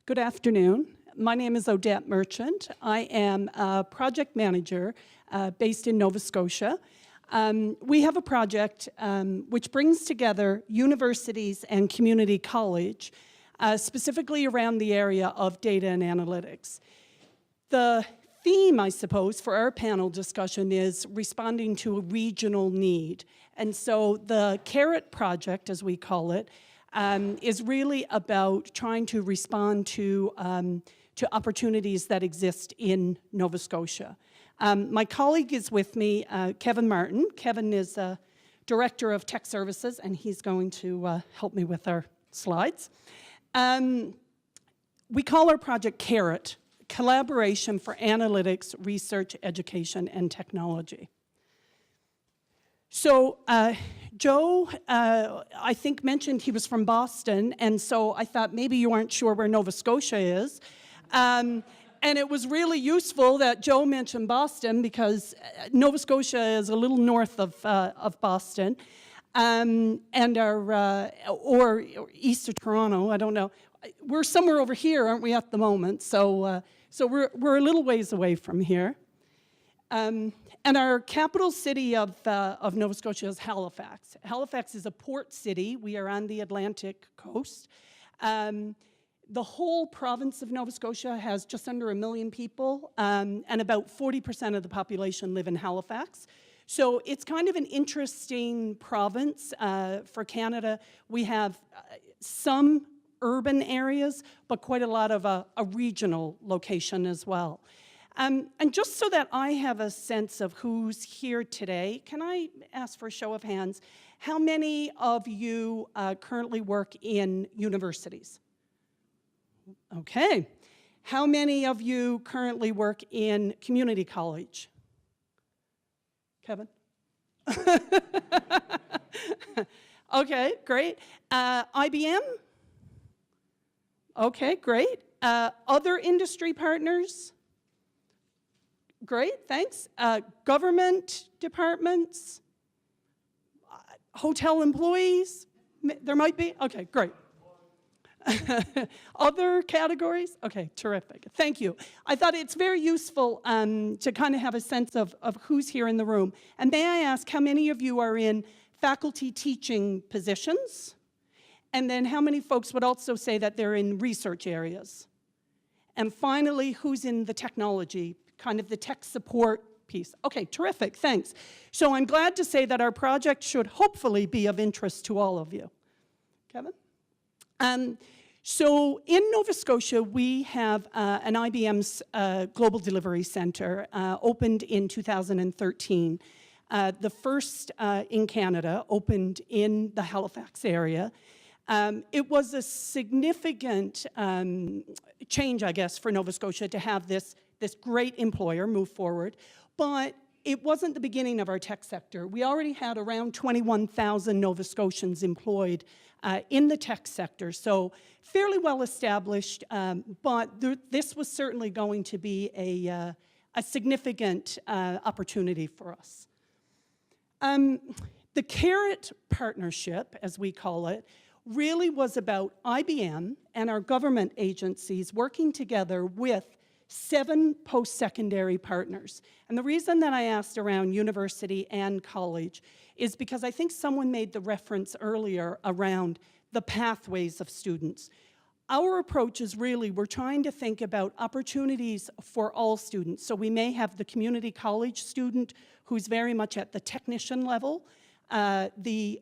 Good afternoon. My name is Odette Merchant. I am a project manager based in Nova Scotia. We have a project which brings together universities and community college, specifically around the area of data and analytics. The theme, I suppose, for our panel discussion is responding to a regional need. And so the CARET project, as we call it, is really about trying to respond to opportunities that exist in Nova Scotia. My colleague is with me, Kevin Martin. Kevin is Director of Tech Services, and he's going to help me with our slides. We call our project CARET, Collaboration for Analytics, Research, Education, and Technology. So Joe, I think, mentioned he was from Boston, and so I thought maybe you aren't sure where Nova Scotia is. And it was really useful that Joe mentioned Boston because Nova Scotia is a little north of Boston, and or east of Toronto, I don't know. We're somewhere over here, aren't we, at the moment? So we're a little ways away from here. And our capital city of Nova Scotia is Halifax. Halifax is a port city. We are on the Atlantic coast. The whole province of Nova Scotia has just under 1 million people, and about 40% of the population live in Halifax. So it's kind of an interesting province for Canada. We have some urban areas, but quite a lot of a regional location as well. And just so that I have a sense of who's here today, can I ask for a show of hands? How many of you currently work in universities? Okay. How many of you currently work in community college? Kevin? Okay, great. IBM? Okay, great. Other industry partners? Great, thanks. Government departments? Hotel employees? There might be? Okay, great. Other categories? Okay, terrific. Thank you. I thought it's very useful to kind of have a sense of who's here in the room. And may I ask how many of you are in faculty teaching positions? And then how many folks would also say that they're in research areas? And finally, who's in the technology, kind of the tech support piece? Okay, terrific, thanks. So I'm glad to say that our project should hopefully be of interest to all of you. Kevin? So in Nova Scotia, we have an IBM's Global Delivery Center opened in 2013. The first in Canada opened in the Halifax area. It was a significant change, I guess, for Nova Scotia to have this great employer move forward, but it wasn't the beginning of our tech sector. We already had around 21,000 Nova Scotians employed in the tech sector, so fairly well established, but this was certainly going to be a significant opportunity for us. The CARET partnership, as we call it, really was about IBM and our government agencies working together with 7 post-secondary partners. And the reason that I asked around university and college is because I think someone made the reference earlier around the pathways of students. Our approach is really, we're trying to think about opportunities for all students. So we may have the community college student who's very much at the technician level,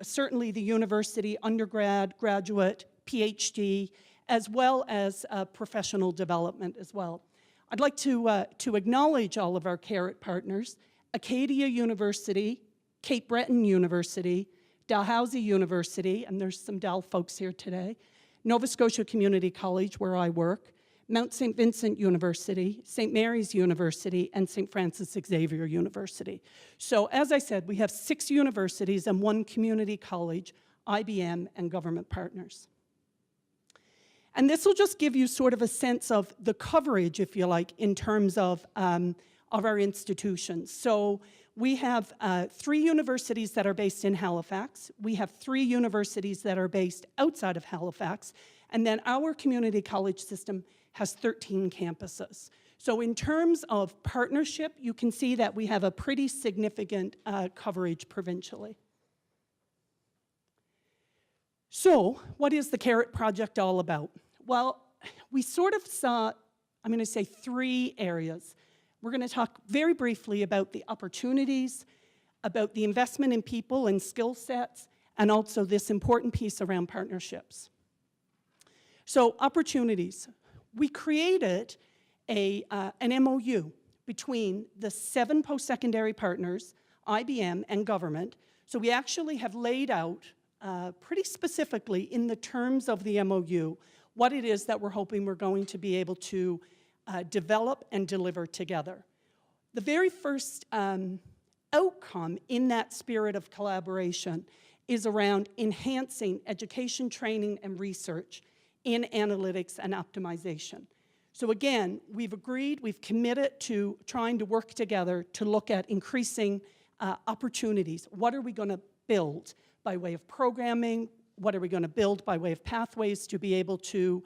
certainly the university, undergrad, graduate, PhD, as well as professional development as well. I'd like to acknowledge all of our CARET partners: Acadia University, Cape Breton University, Dalhousie University, and there's some Dal folks here today, Nova Scotia Community College, where I work, Mount St. Vincent University, St. Mary's University, and St. Francis Xavier University. So as I said, we have 6 universities and 1 community college, IBM, and government partners. And this will just give you sort of a sense of the coverage, if you like, in terms of our institutions. So We have 3 universities that are based in Halifax. We have 3 universities that are based outside of Halifax. And then our community college system has 13 campuses. So in terms of partnership, you can see that we have a pretty significant coverage provincially. So what is the CARET project all about? Well, we sort of saw, I'm going to say 3 areas. We're going to talk very briefly about the opportunities, about the investment in people and skill sets, and also this important piece around partnerships. So opportunities. We created an MOU between the 7 post-secondary partners, IBM, and government. So we actually have laid out pretty specifically in the terms of the MOU what it is that we're hoping we're going to be able to develop and deliver together. The very first outcome in that spirit of collaboration is around enhancing education, training, and research in analytics and optimization. So again, we've agreed, we've committed to trying to work together to look at increasing opportunities. What are we going to build by way of programming? What are we going to build by way of pathways to be able to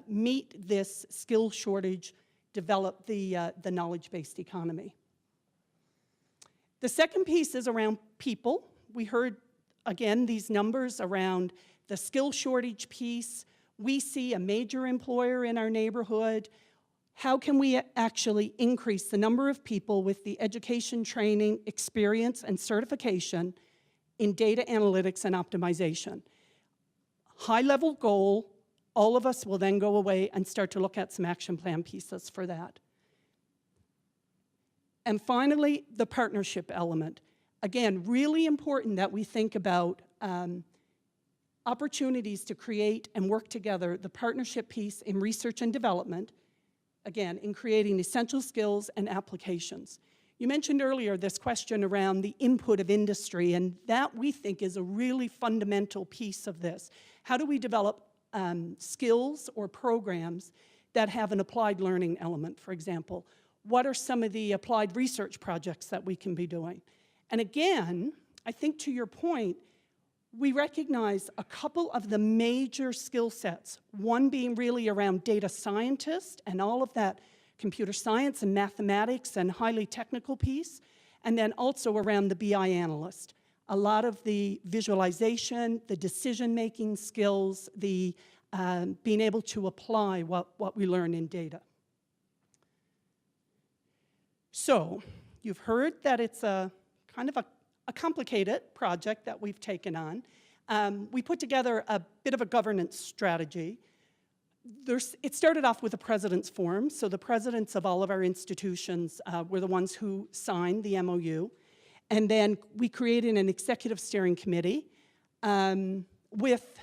meet this skill shortage, develop the knowledge-based economy? The second piece is around people. We heard, again, these numbers around the skill shortage piece. We see a major employer in our neighborhood. How can we actually increase the number of people with the education, training, experience, and certification in data analytics and optimization? High-level goal. All of us will then go away and start to look at some action plan pieces for that. And finally, the partnership element. Again, really important that we think about opportunities to create and work together the partnership piece in research and development, again, in creating essential skills and applications. You mentioned earlier this question around the input of industry, and that we think is a really fundamental piece of this. How do we develop skills or programs that have an applied learning element, for example? What are some of the applied research projects that we can be doing? And again, I think to your point, we recognize a couple of the major skill sets, one being really around data scientist and all of that computer science and mathematics and highly technical piece, and then also around the BI analyst. A lot of the visualization, the decision-making skills, the being able to apply what we learn in data. So, you've heard that it's a kind of a complicated project that we've taken on. We put together a bit of a governance strategy. It started off with a president's forum, so the presidents of all of our institutions were the ones who signed the MOU. And then we created an executive steering committee with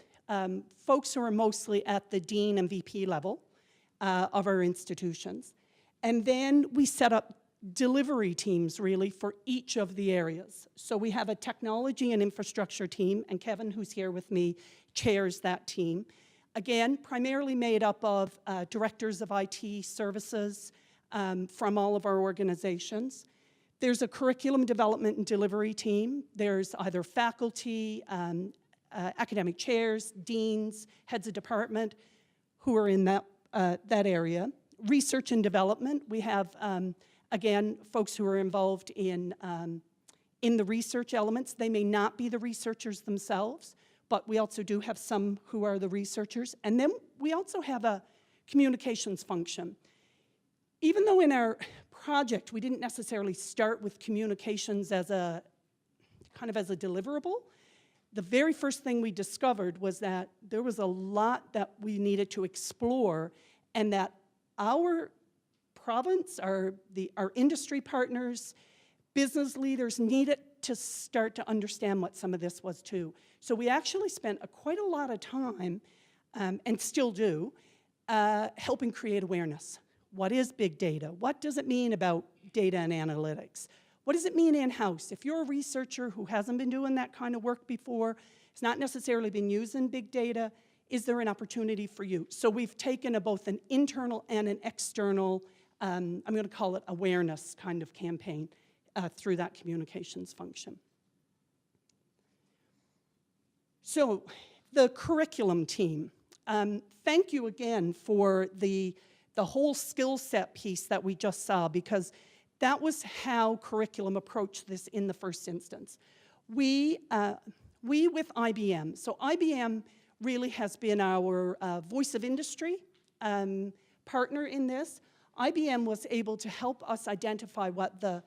folks who are mostly at the dean and VP level of our institutions. And then we set up delivery teams, really, for each of the areas. So we have a technology and infrastructure team, and Kevin, who's here with me, chairs that team. Again, primarily made up of directors of IT services from all of our organizations. There's a curriculum development and delivery team. There's either faculty, academic chairs, deans, heads of department who are in that area. Research and development, we have again, folks who are involved in the research elements. They may not be the researchers themselves, but we also do have some who are the researchers. And then we also have a communications function. Even though in our project we didn't necessarily start with communications as a kind of as a deliverable, the very first thing we discovered was that there was a lot that we needed to explore, and that our province, our industry partners, business leaders needed to start to understand what some of this was too. So we actually spent quite a lot of time, and still do, helping create awareness. What is big data? What does it mean about data and analytics? What does it mean in-house? If you're a researcher who hasn't been doing that kind of work before, has not necessarily been using big data, is there an opportunity for you? So we've taken both an internal and an external, I'm going to call it awareness kind of campaign, through that communications function. So the curriculum team, thank you again for the whole skill set piece that we just saw, because that was how curriculum approached this in the first instance. We with IBM, so IBM really has been our voice of industry partner in this. IBM was able to help us identify what the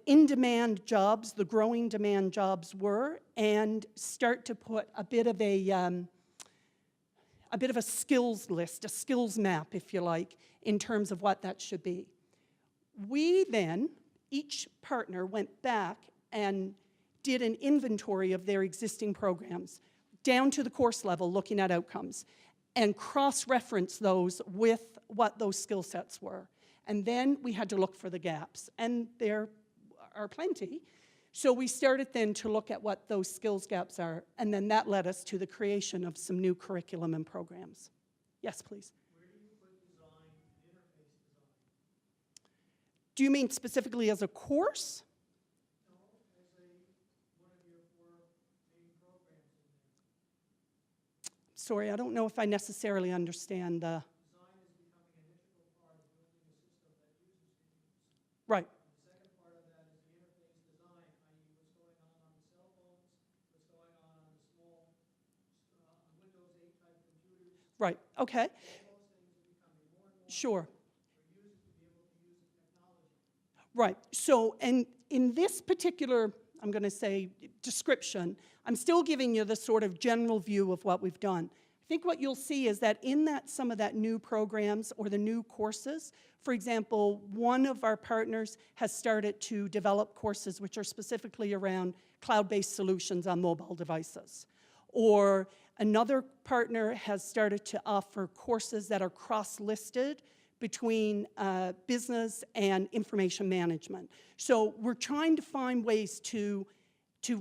in-demand jobs, the growing demand jobs were, and start to put a bit of a skills list, a skills map, if you like, in terms of what that should be. We then, each partner went back and did an inventory of their existing programs, down to the course level, looking at outcomes, and cross-reference those with what those skill sets were. And then we had to look for the gaps, and there are plenty. So we started then to look at what those skills gaps are, and then that led us to the creation of some new curriculum and programs. Yes, please. Where do you put design and interface design? Do you mean specifically as a course? No, as one of your 4 main programs in there. Sorry, I don't know if I necessarily understand the... Design is becoming an integral part of building a system that users can use. Right. The second part of that is the interface design, i.e. what's going on the cell phones, what's going on the small Windows 8 type computers. Right, okay. All those things are becoming more and more Sure. for users to be able to use the technology. Right, so, and in this particular, I'm going to say, description, I'm still giving you the sort of general view of what we've done. I think what you'll see is that in that some of that new programs or the new courses, for example, one of our partners has started to develop courses which are specifically around cloud-based solutions on mobile devices. Or another partner has started to offer courses that are cross-listed between business and information management. So we're trying to find ways to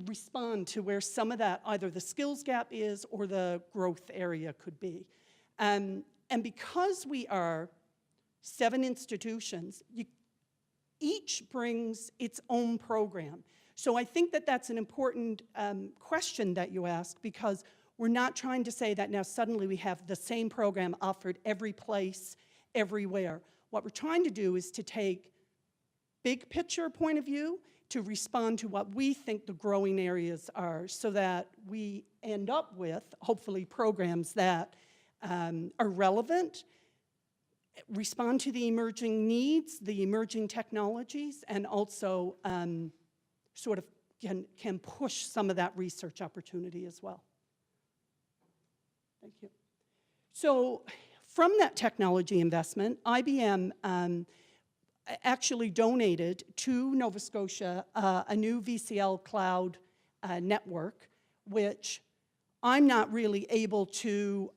respond to where some of that, either the skills gap is or the growth area could be. And because we are 7 institutions, each brings its own program. So I think that that's an important question that you ask, because we're not trying to say that now suddenly we have the same program offered every place, everywhere. What we're trying to do is to take big picture point of view to respond to what we think the growing areas are, so that we end up with, hopefully, programs that are relevant, respond to the emerging needs, the emerging technologies, and also sort of can push some of that research opportunity as well. Thank you. So from that technology investment, IBM actually donated to Nova Scotia a new VCL cloud network, which I'm not really able to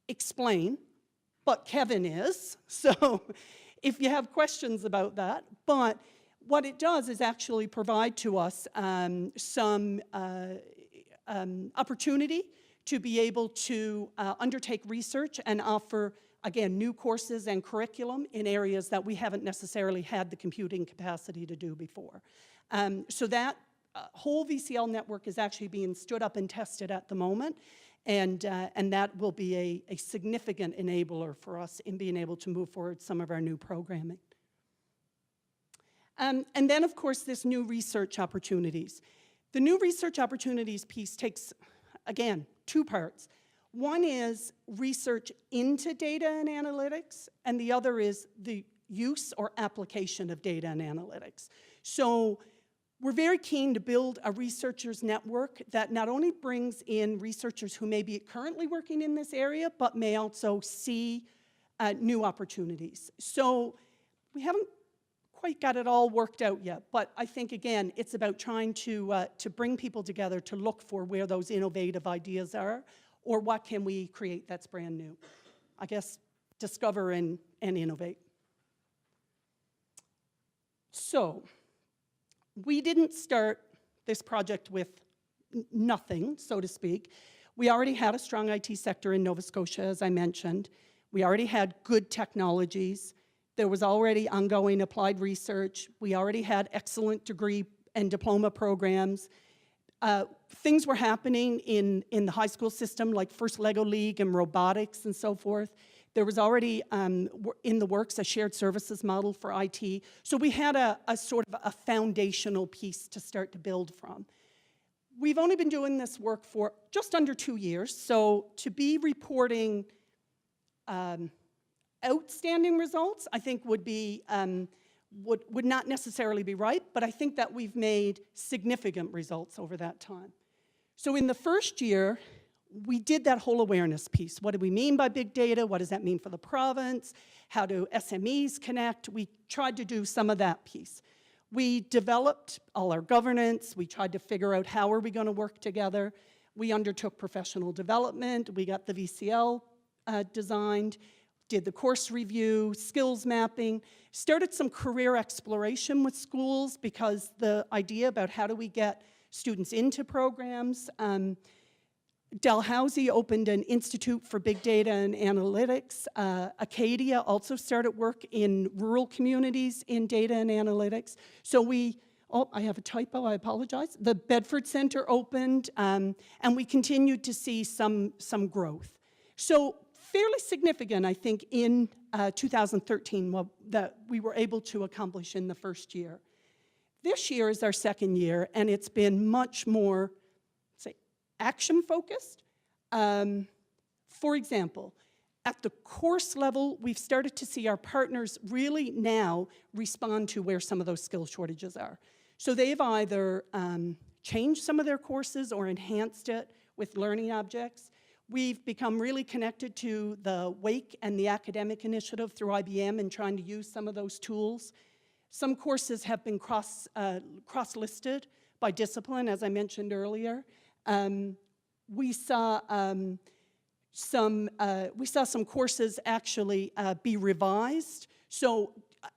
explain, but Kevin is. So if you have questions about that. But what it does is actually provide to us some opportunity to be able to undertake research and offer, again, new courses and curriculum in areas that we haven't necessarily had the computing capacity to do before. So that whole VCL network is actually being stood up and tested at the moment, and that will be a significant enabler for us in being able to move forward some of our new programming. And then, of course, this new research opportunities. The new research opportunities piece takes, again, 2 parts. One is research into data and analytics, and the other is the use or application of data and analytics. So we're very keen to build a researchers network that not only brings in researchers who may be currently working in this area, but may also see new opportunities. So we haven't quite got it all worked out yet, but I think, again, it's about trying to bring people together to look for where those innovative ideas are, or what can we create that's brand new. I guess discover and innovate. So we didn't start this project with nothing, so to speak. We already had a strong IT sector in Nova Scotia, as I mentioned. We already had good technologies. There was already ongoing applied research. We already had excellent degree and diploma programs. Things were happening in the high school system, like First Lego League and robotics and so forth. There was already in the works a shared services model for IT. So we had a sort of a foundational piece to start to build from. We've only been doing this work for just under 2 years, so to be reporting outstanding results, I think would be would not necessarily be right, but I think that we've made significant results over that time. So in the first year, we did that whole awareness piece. What do we mean by big data? What does that mean for the province? How do SMEs connect? We tried to do some of that piece. We developed all our governance. We tried to figure out how are we going to work together. We undertook professional development. We got the VCL designed, did the course review, skills mapping, started some career exploration with schools because the idea about how do we get students into programs. Dalhousie opened an Institute for Big Data and Analytics. Acadia also started work in rural communities in data and analytics. So I have a typo, I apologize. The Bedford Center opened, and we continued to see some growth. So fairly significant, I think, in 2013, that we were able to accomplish in the first year. This year is our second year, and it's been much more, say, action-focused. For example, at the course level, we've started to see our partners really now respond to where some of those skill shortages are. So they've either changed some of their courses or enhanced it with learning objects. We've become really connected to the WAKE and the academic initiative through IBM and trying to use some of those tools. Some courses have been cross-listed by discipline, as I mentioned earlier. We saw some courses actually be revised. So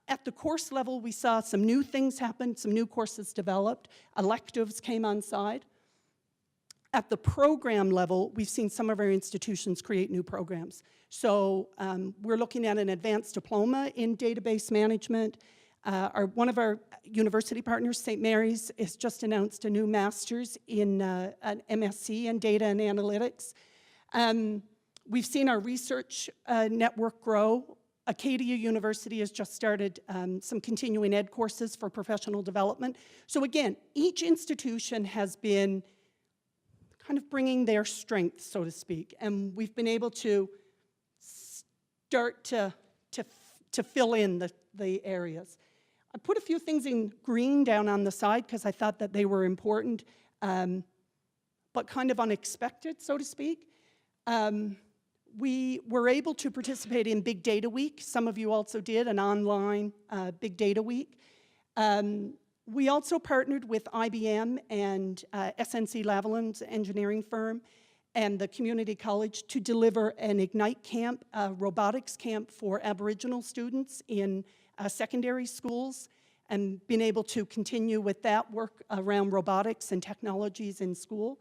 at the course level, we saw some new things happen, some new courses developed. Electives came on side. At the program level, we've seen some of our institutions create new programs. So we're looking at an advanced diploma in database management. One of our university partners, St. Mary's, has just announced a new master's in an MSc in data and analytics. We've seen our research network grow. Acadia University has just started some continuing ed courses for professional development. So again, each institution has been kind of bringing their strengths, so to speak, and we've been able to start to fill in the areas. I put a few things in green down on the side because I thought that they were important, but kind of unexpected, so to speak. We were able to participate in Big Data Week. Some of you also did an online Big Data Week. We also partnered with IBM and SNC-Lavalin's engineering firm and the community college to deliver an Ignite camp, a robotics camp for Aboriginal students in secondary schools, and been able to continue with that work around robotics and technologies in school.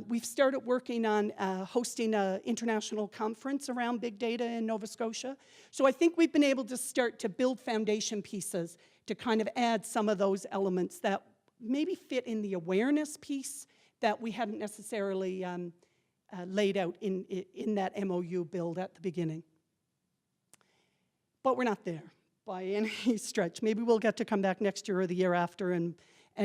We've started working on hosting an international conference around big data in Nova Scotia. So I think we've been able to start to build foundation pieces to kind of add some of those elements that maybe fit in the awareness piece that we hadn't necessarily laid out in that MOU build at the beginning. But we're not there by any stretch. Maybe we'll get to come back next year or the year after and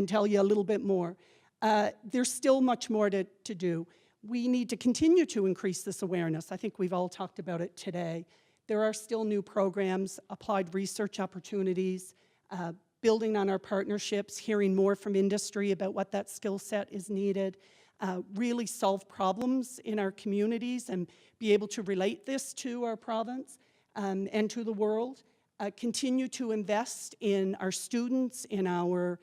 tell you a little bit more. There's still much more to do. We need to continue to increase this awareness. I think we've all talked about it today. There are still new programs, applied research opportunities, building on our partnerships, hearing more from industry about what that skill set is needed, really solve problems in our communities and be able to relate this to our province and to the world. Continue to invest in our students, in our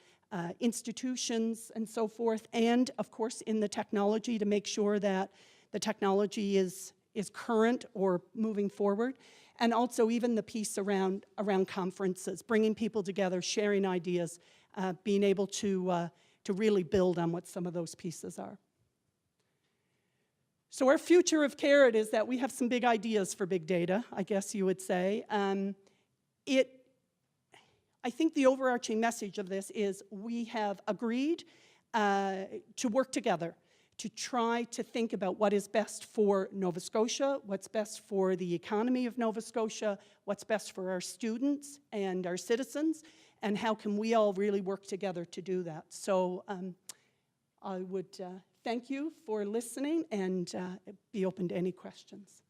institutions and so forth, and of course in the technology to make sure that the technology is current or moving forward. And also even the piece around conferences, bringing people together, sharing ideas, being able to really build on what some of those pieces are. So our future of CARET is that we have some big ideas for big data, I guess you would say. I think the overarching message of this is we have agreed to work together to try to think about what is best for Nova Scotia, what's best for the economy of Nova Scotia, what's best for our students and our citizens, and how can we all really work together to do that. So I would thank you for listening and be open to any questions.